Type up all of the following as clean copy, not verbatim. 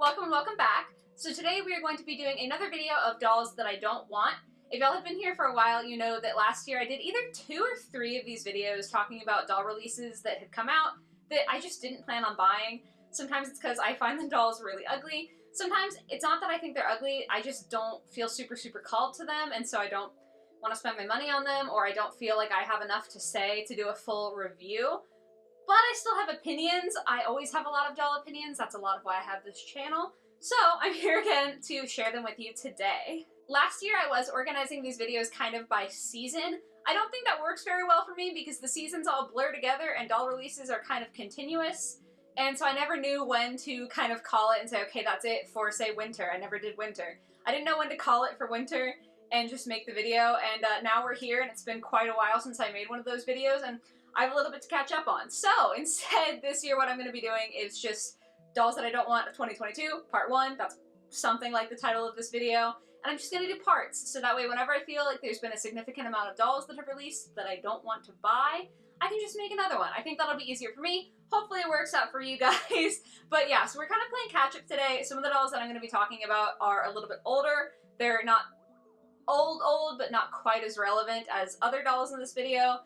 welcome and welcome back. So today we are going to be doing another video of dolls that I don't want. If y'all have been here for a while, you know that last year I did either 2 or 3 of these videos talking about doll releases that had come out that I just didn't plan on buying. Sometimes it's because I find the dolls really ugly. Sometimes it's not that I think they're ugly, I just don't feel super called to them, and so I don't want to spend my money on them, or I don't feel like I have enough to say to do a full review. But I still have opinions. I always have a lot of doll opinions. That's a lot of why I have this channel. So I'm here again to share them with you today. Last year I was organizing these videos kind of by season. I don't think that works very well for me because the seasons all blur together and doll releases are kind of continuous. And so I never knew when to kind of call it and say, okay, that's it for, say, winter. I never did winter. I didn't know when to call it for winter and just make the video. And now we're here and it's been quite a while since I made one of those videos. And I have a little bit to catch up on. So instead, this year what I'm going to be doing is just dolls that I don't want of 2022, part 1. That's something like the title of this video. And I'm just going to do parts, so that way whenever I feel like there's been a significant amount of dolls that have released that I don't want to buy, I can just make another one. I think that'll be easier for me. Hopefully it works out for you guys. But yeah, so we're kind of playing catch up today. Some of the dolls that I'm going to be talking about are a little bit older. They're not old, but not quite as relevant as other dolls in this video.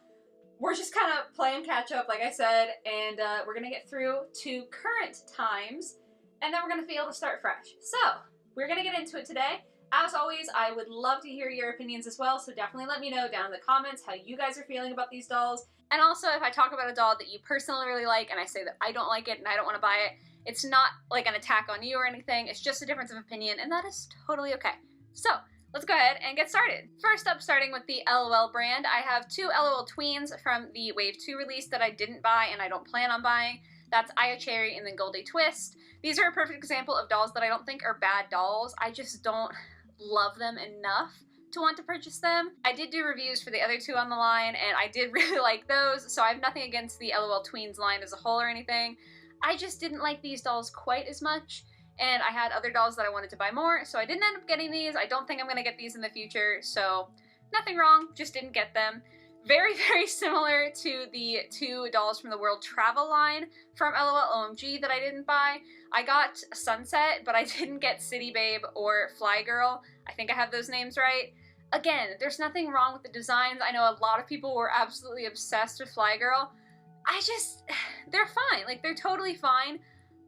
We're just kind of playing catch up, like I said, and we're going to get through to current times, and then we're going to be able to start fresh. So, we're going to get into it today. As always, I would love to hear your opinions as well, so definitely let me know down in the comments how you guys are feeling about these dolls. And also, if I talk about a doll that you personally really like, and I say that I don't like it and I don't want to buy it, it's not like an attack on you or anything, it's just a difference of opinion, and that is totally okay. So, let's go ahead and get started. First up, starting with the LOL brand, I have 2 LOL tweens from the Wave 2 release that I didn't buy and I don't plan on buying. That's Aya Cherry and then Goldie Twist. These are a perfect example of dolls that I don't think are bad dolls. I just don't love them enough to want to purchase them. I did do reviews for the other 2 on the line and I did really like those, so I have nothing against the LOL tweens line as a whole or anything. I just didn't like these dolls quite as much. And I had other dolls that I wanted to buy more, so I didn't end up getting these. I don't think I'm going to get these in the future, so nothing wrong, just didn't get them. Very similar to the 2 dolls from the World Travel line from LOL OMG that I didn't buy. I got Sunset, but I didn't get City Babe or Fly Girl. I think I have those names right. Again, there's nothing wrong with the designs. I know a lot of people were absolutely obsessed with Fly Girl. They're fine. Like, they're totally fine.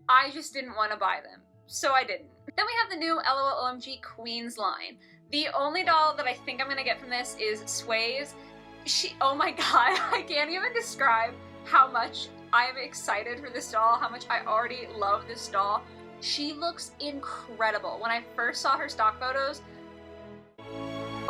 I just didn't want to buy them. So I didn't. Then we have the new LOL OMG Queens line. The only doll that I think I'm gonna get from this is Zombaes. Oh my god, I can't even describe how much I'm excited for this doll, how much I already love this doll. She looks incredible. When I first saw her stock photos,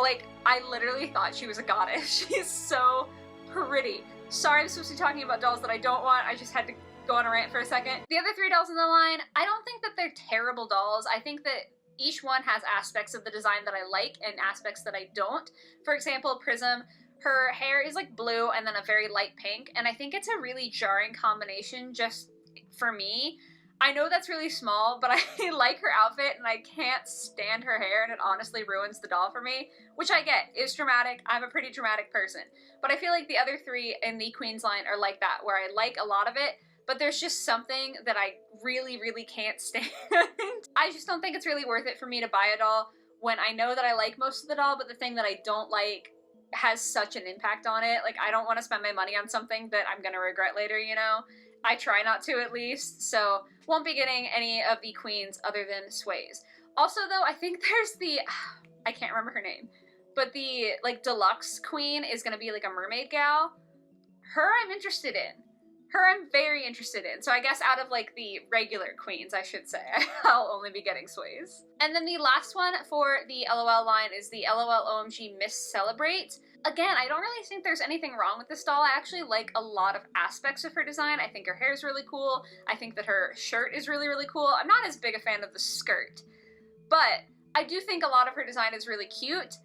like, I literally thought she was a goddess. She's so pretty. Sorry I'm supposed to be talking about dolls that I don't want, I just had to go on a rant for a second. The other 3 dolls in the line, I don't think that they're terrible dolls. I think that each one has aspects of the design that I like and aspects that I don't. For example, Prism, her hair is like blue and then a very light pink, and I think it's a really jarring combination just for me. I know that's really small, but I like her outfit and I can't stand her hair, and it honestly ruins the doll for me, which I get is dramatic. I'm a pretty dramatic person. But I feel like the other 3 in the Queens line are like that, where I like a lot of it, but there's just something that I really can't stand. I just don't think it's really worth it for me to buy a doll when I know that I like most of the doll, but the thing that I don't like has such an impact on it. Like, I don't want to spend my money on something that I'm gonna regret later, you know? I try not to, at least, so won't be getting any of the queens other than Zombaes. Also, though, I think there's the, I can't remember her name, but the, like, deluxe queen is gonna be like a mermaid gal. Her I'm interested in. Her I'm very interested in, so I guess out of like the regular queens, I should say, I'll only be getting Zombaes. And then the last one for the LOL line is the LOL OMG Miss Celebrate. Again, I don't really think there's anything wrong with this doll. I actually like a lot of aspects of her design. I think her hair is really cool. I think that her shirt is really cool. I'm not as big a fan of the skirt, but I do think a lot of her design is really cute.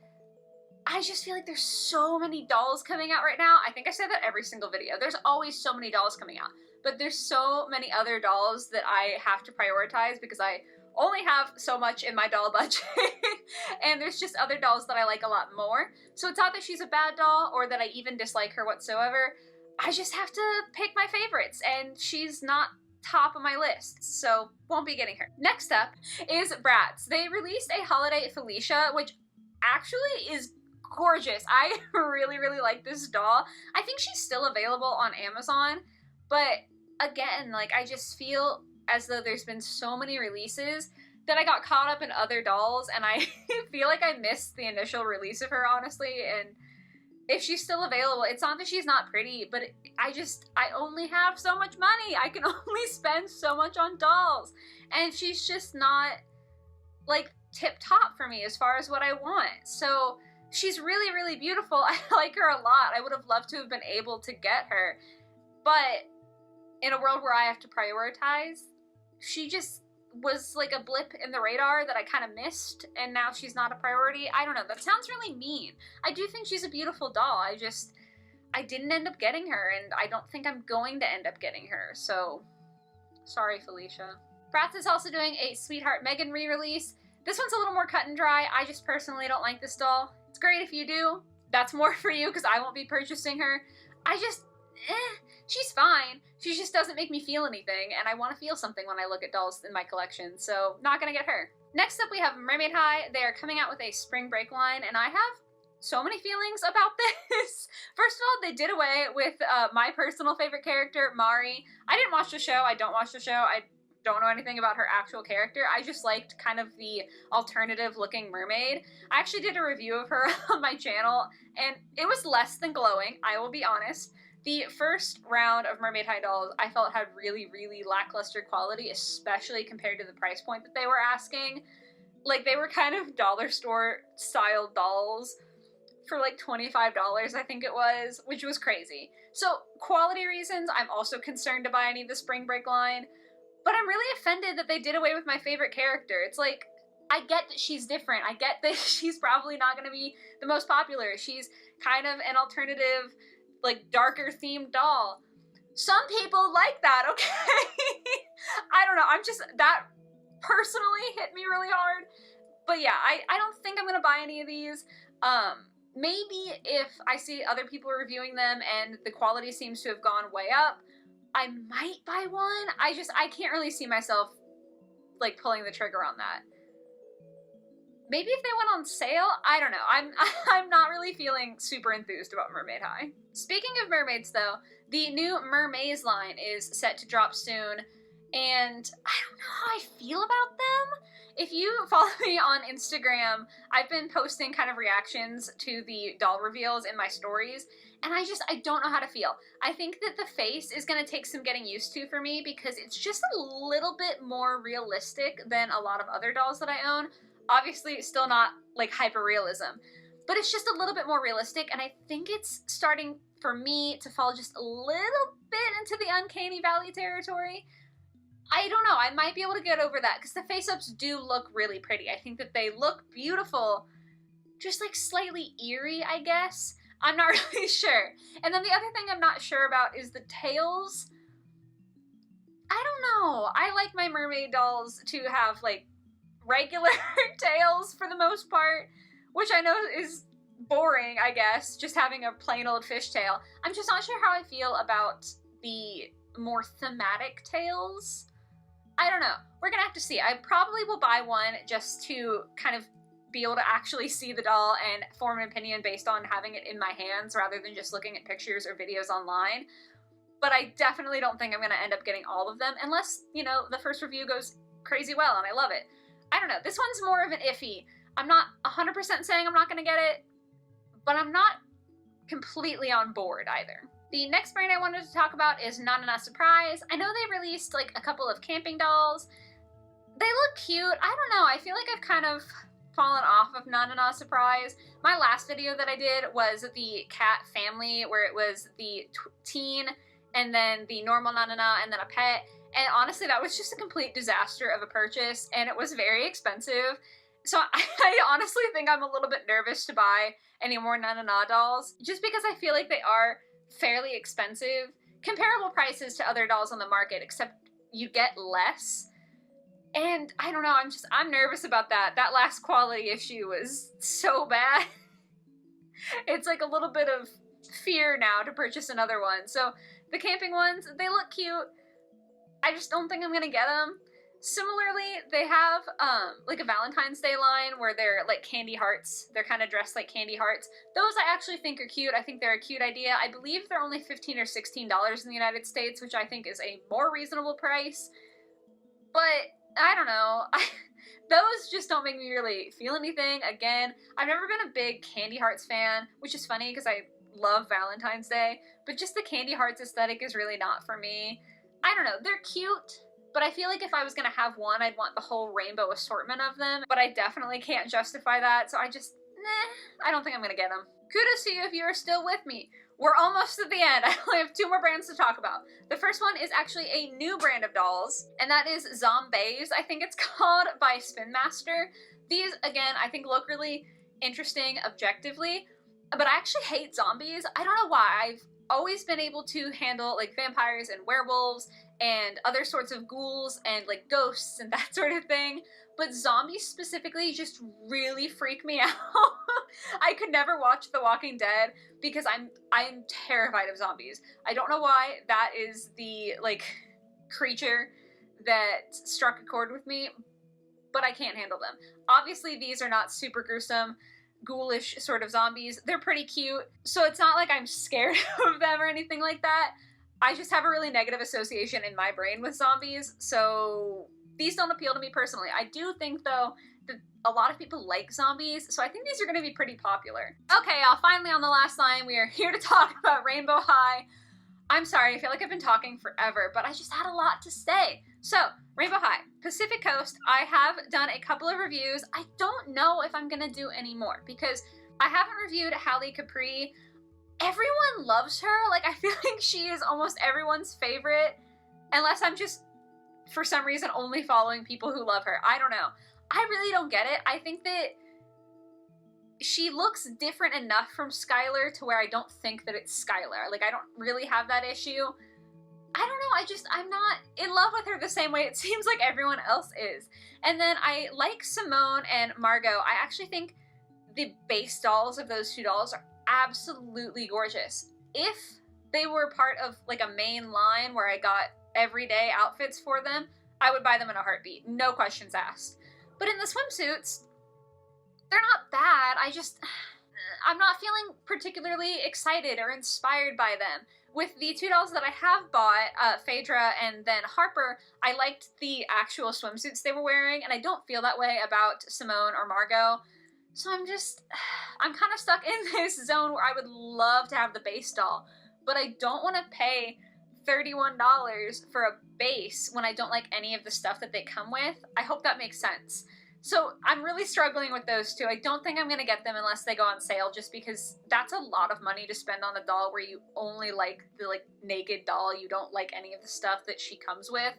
I just feel like there's so many dolls coming out right now. I think I say that every single video. There's always so many dolls coming out, but there's so many other dolls that I have to prioritize because I only have so much in my doll budget and there's just other dolls that I like a lot more. So it's not that she's a bad doll or that I even dislike her whatsoever. I just have to pick my favorites, and she's not top of my list, so won't be getting her. Next up is Bratz. They released a holiday Felicia, which actually is gorgeous. I really, really like this doll. I think she's still available on Amazon, but again, like, I just feel as though there's been so many releases that I got caught up in other dolls, and I feel like I missed the initial release of her, honestly, and if she's still available, it's not that she's not pretty, but I only have so much money. I can only spend so much on dolls, and she's just not, like, tip-top for me as far as what I want. So she's really, really beautiful. I like her a lot. I would have loved to have been able to get her, but in a world where I have to prioritize, she just was like a blip in the radar that I kind of missed, and now she's not a priority. I don't know, that sounds really mean. I do think she's a beautiful doll. I didn't end up getting her, and I don't think I'm going to end up getting her, so sorry, Felicia. Bratz is also doing a Sweetheart Megan re-release. This one's a little more cut and dry. I just personally don't like this doll. It's great if you do. That's more for you, because I won't be purchasing her. She's fine. She just doesn't make me feel anything, and I want to feel something when I look at dolls in my collection, so not gonna get her. Next up, we have Mermaid High. They are coming out with a spring break line, and I have so many feelings about this. First of all, they did away with my personal favorite character, Mari. I didn't watch the show. I don't watch the show. I don't know anything about her actual character. I just liked kind of the alternative looking mermaid. I actually did a review of her on my channel, and it was less than glowing, I will be honest. The first round of Mermaid High dolls I felt had really, really lackluster quality, especially compared to the price point that they were asking. Like, they were kind of dollar store style dolls for like $25, I think it was, which was crazy. So, quality reasons, I'm also concerned to buy any of the spring break line, but I'm really offended that they did away with my favorite character. It's like, I get that she's different. I get that she's probably not going to be the most popular. She's kind of an alternative, like, darker themed doll. Some people like that, okay? I don't know, that personally hit me really hard. But yeah, I don't think I'm gonna buy any of these. Maybe if I see other people reviewing them and the quality seems to have gone way up, I might buy one. I can't really see myself, like, pulling the trigger on that. Maybe if they went on sale? I don't know. I'm not really feeling super enthused about Mermaid High. Speaking of mermaids, though, the new Mermaids line is set to drop soon, and I don't know how I feel about them. If you follow me on Instagram, I've been posting kind of reactions to the doll reveals in my stories, and I don't know how to feel. I think that the face is going to take some getting used to for me, because it's just a little bit more realistic than a lot of other dolls that I own. Obviously, still not, like, hyper-realism, but it's just a little bit more realistic, and I think it's starting, for me, to fall just a little bit into the uncanny valley territory. I don't know, I might be able to get over that, because the face-ups do look really pretty. I think that they look beautiful, just, like, slightly eerie, I guess. I'm not really sure. And then the other thing I'm not sure about is the tails. I don't know. I like my mermaid dolls to have, like, regular tails for the most part, which I know is boring, I guess, just having a plain old fishtail. I'm just not sure how I feel about the more thematic tails. I don't know. We're gonna have to see. I probably will buy one just to kind of be able to actually see the doll and form an opinion based on having it in my hands rather than just looking at pictures or videos online. But I definitely don't think I'm gonna end up getting all of them unless, you know, the first review goes crazy well and I love it. I don't know, this one's more of an iffy. I'm not 100% saying I'm not gonna get it, but I'm not completely on board either. The next brand I wanted to talk about is Nanana Surprise. I know they released, like, a couple of camping dolls. They look cute. I don't know, I feel like I've kind of fallen off of Nanana Surprise. My last video that I did was the cat family, where it was the teen, and then the normal Nanana, and then a pet. And honestly, that was just a complete disaster of a purchase, and it was very expensive. So I honestly think I'm a little bit nervous to buy any more Nanana dolls, just because I feel like they are fairly expensive. Comparable prices to other dolls on the market, except you get less. And I don't know, I'm nervous about that. That last quality issue was so bad. It's like a little bit of fear now to purchase another one. So the camping ones, they look cute. I just don't think I'm gonna get them. Similarly, they have like a Valentine's Day line where they're like candy hearts. They're kind of dressed like candy hearts. Those I actually think are cute. I think they're a cute idea. I believe they're only $15 or $16 in the United States, which I think is a more reasonable price. But I don't know. Those just don't make me really feel anything. Again, I've never been a big candy hearts fan, which is funny because I love Valentine's Day, but just the candy hearts aesthetic is really not for me. I don't know. They're cute. But I feel like if I was gonna have one, I'd want the whole rainbow assortment of them. But I definitely can't justify that, so I don't think I'm gonna get them. Kudos to you if you are still with me. We're almost at the end. I only have 2 more brands to talk about. The first one is actually a new brand of dolls, and that is Zombaes, I think it's called, by Spin Master. These, again, I think look really interesting objectively, but I actually hate zombies. I don't know why. I've always been able to handle like vampires and werewolves and other sorts of ghouls and like ghosts and that sort of thing, but zombies specifically just really freak me out. I could never watch The Walking Dead because I'm terrified of zombies. I don't know why. That is the like creature that struck a chord with me, but I can't handle them. Obviously these are not super gruesome, ghoulish sort of zombies. They're pretty cute, so it's not like I'm scared of them or anything like that. I just have a really negative association in my brain with zombies, so these don't appeal to me personally. I do think, though, that a lot of people like zombies, so I think these are going to be pretty popular. Okay, y'all, finally on the last line, we are here to talk about Rainbow High. I'm sorry, I feel like I've been talking forever, but I just had a lot to say. So, Rainbow High, Pacific Coast, I have done a couple of reviews. I don't know if I'm going to do any more, because I haven't reviewed Halle Capri. Everyone loves her. Like, I feel like she is almost everyone's favorite, unless I'm just, for some reason, only following people who love her. I don't know. I really don't get it. I think that she looks different enough from Skylar to where I don't think that it's Skylar. Like, I don't really have that issue. I don't know, I'm not in love with her the same way it seems like everyone else is. And then I like Simone and Margot. I actually think the base dolls of those 2 dolls are absolutely gorgeous. If they were part of like a main line where I got everyday outfits for them, I would buy them in a heartbeat, no questions asked. But in the swimsuits, they're not bad. I'm not feeling particularly excited or inspired by them. With the 2 dolls that I have bought, Phaedra and then Harper, I liked the actual swimsuits they were wearing, and I don't feel that way about Simone or Margot. So I'm kind of stuck in this zone where I would love to have the base doll, but I don't want to pay $31 for a base when I don't like any of the stuff that they come with. I hope that makes sense. So I'm really struggling with those 2. I don't think I'm going to get them unless they go on sale, just because that's a lot of money to spend on a doll where you only like the like naked doll. You don't like any of the stuff that she comes with.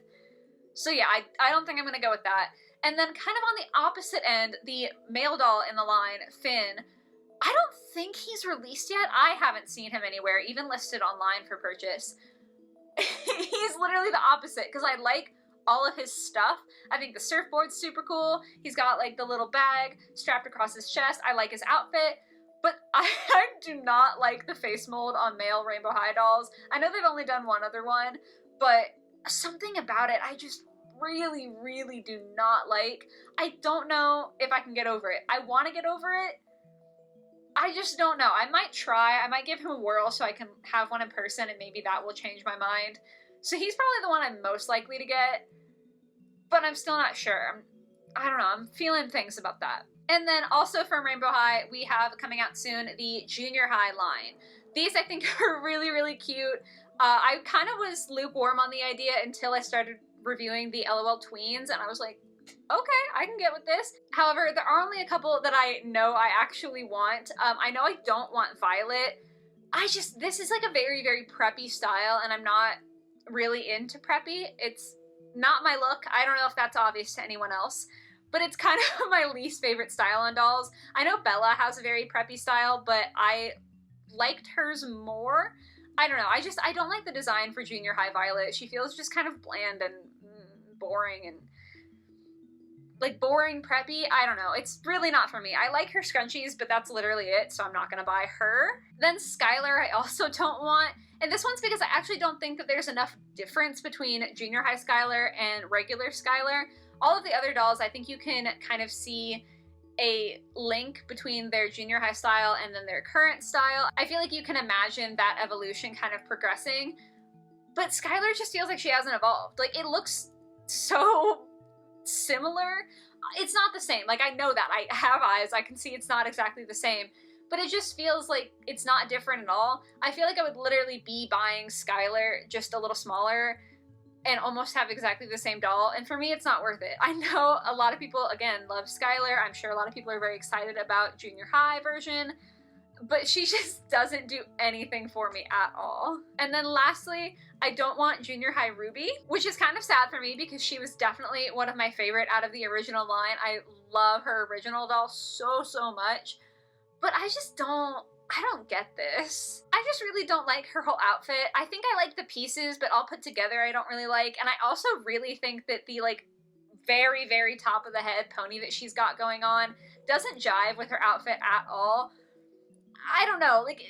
So yeah, I don't think I'm going to go with that. And then kind of on the opposite end, the male doll in the line, Finn, I don't think he's released yet. I haven't seen him anywhere, even listed online for purchase. He's literally the opposite, because I like all of his stuff. I think the surfboard's super cool. He's got like the little bag strapped across his chest. I like his outfit, but I do not like the face mold on male Rainbow High dolls. I know they've only done one other one, but something about it I just really, really do not like. I don't know if I can get over it. I want to get over it. I just don't know. I might try. I might give him a whirl so I can have one in person, and maybe that will change my mind. So he's probably the one I'm most likely to get, but I'm still not sure. I don't know. I'm feeling things about that. And then also from Rainbow High, we have coming out soon the Junior High line. These I think are really, really cute. I kind of was lukewarm on the idea until I started reviewing the LOL Tweens, and I was like, okay, I can get with this. However, there are only a couple that I know I actually want. I know I don't want Violet. This is like a very, very preppy style, and I'm not really into preppy. It's not my look. I don't know if that's obvious to anyone else, but it's kind of my least favorite style on dolls. I know Bella has a very preppy style, but I liked hers more. I don't know. I don't like the design for Junior High Violet. She feels just kind of bland and boring, and like boring, preppy. I don't know. It's really not for me. I like her scrunchies, but that's literally it, so I'm not gonna buy her. Then Skylar, I also don't want. And this one's because I actually don't think that there's enough difference between junior high Skylar and regular Skylar. All of the other dolls, I think you can kind of see a link between their junior high style and then their current style. I feel like you can imagine that evolution kind of progressing, but Skylar just feels like she hasn't evolved. Like, it looks so similar. It's not the same. Like, I know that. I have eyes. I can see it's not exactly the same, but it just feels like it's not different at all. I feel like I would literally be buying Skylar just a little smaller and almost have exactly the same doll, and for me, it's not worth it. I know a lot of people, again, love Skylar. I'm sure a lot of people are very excited about junior high version, but she just doesn't do anything for me at all. And then lastly, I don't want junior high Ruby, which is kind of sad for me because she was definitely one of my favorite out of the original line. I love her original doll so, so much, but I don't get this. I just really don't like her whole outfit. I think I like the pieces, but all put together I don't really like. And I also really think that the like very, very top of the head pony that she's got going on doesn't jive with her outfit at all. I don't know, like,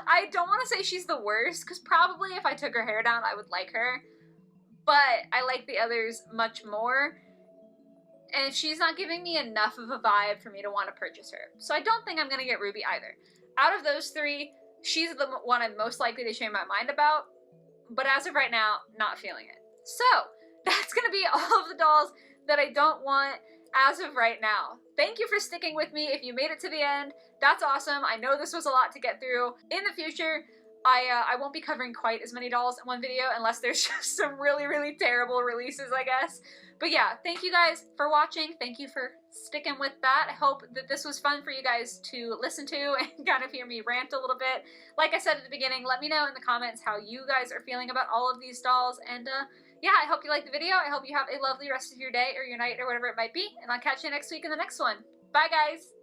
I don't want to say she's the worst, because probably if I took her hair down, I would like her, but I like the others much more, and she's not giving me enough of a vibe for me to want to purchase her. So I don't think I'm going to get Ruby either. Out of those three, she's the one I'm most likely to change my mind about, but as of right now, not feeling it. So that's going to be all of the dolls that I don't want as of right now. Thank you for sticking with me. If you made it to the end, that's awesome. I know this was a lot to get through. In the future, I won't be covering quite as many dolls in one video unless there's just some really, really terrible releases, I guess. But yeah, thank you guys for watching. Thank you for sticking with that. I hope that this was fun for you guys to listen to and kind of hear me rant a little bit. Like I said at the beginning, let me know in the comments how you guys are feeling about all of these dolls. And yeah, I hope you liked the video. I hope you have a lovely rest of your day or your night or whatever it might be. And I'll catch you next week in the next one. Bye, guys!